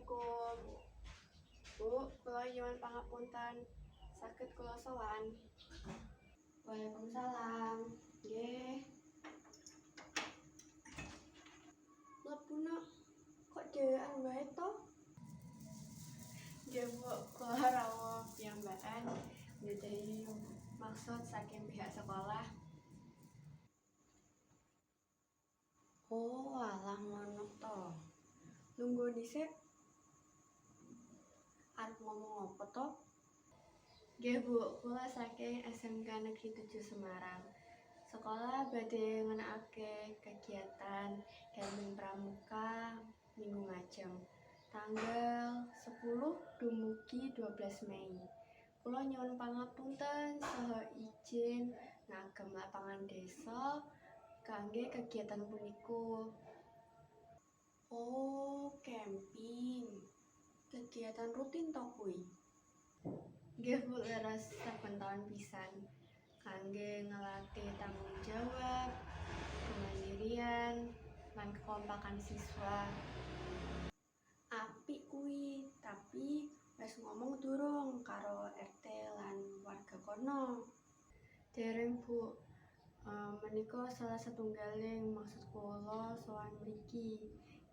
Assalamualaikum. Bu, kula nyuwun pangapunten. Saged kula sowan? Waalaikumsalam. Nggih. Mlebu nak. Kok dhewean wae to? Nggih, Bu, kula rawuh piyambakan nggadhahi maksud saking pihak sekolah. Oh, alah ngono to. Nunggu dhisik. Arep ngomong apa to? Nggih, Bu, kula saking SMK Negeri 7 Semarang. Sekolah badhe ngenakake kegiatan Gathering Pramuka Minggu Ngajeng tanggal 10 dumugi 12 Mei. Kula nyuwun pangapunten saha izin ngagem lapangan desa kangge kegiatan puniku. Oh, camping. Kegiatan rutin to kuwi? Nggih, Bu, leres saben taun pisan. Kangge ngelatih tanggung jawab, kemandirian, lan kekompakan siswa. Apik kuwi, tapi wis ngomong durung karo RT lan warga kono. Dereng, Bu. Menika salah setunggaling maksud kula sowan mriki.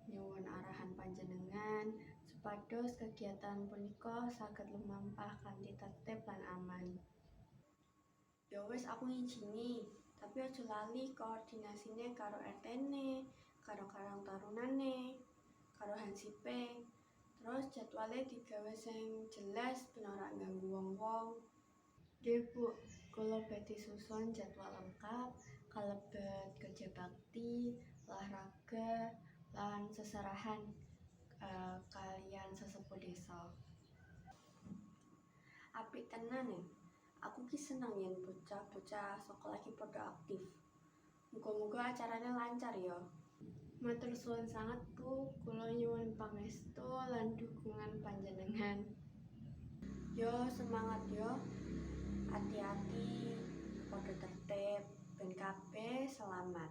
Nyuwun arahan panjenengan supados kegiatan punika saged lumampah kanthi tertib lan aman. Ya wis aku ngijini, tapi aja lali koordinasine karo RT-ne, karo Karang Tarunane, karo Hansipe. Terus jadwale digawe sing jelas ben ora ganggu wong-wong. Nggih, Bu, kula badhe susun jadwal lengkap kalebet kerja bakti, olahraga, lan seserahan kalian sesepuh desa. Apik tenan nih. Aku ki seneng yen bocah-bocah sekolah ki padha aktif. Muga-muga acaranya lancar ya. Matur suwun sanget, Bu. Kula nyuwun pangestu lan dukungan panjenengan. Yo semangat yo. Hati-hati, padha tertib, ben kabeh selamat.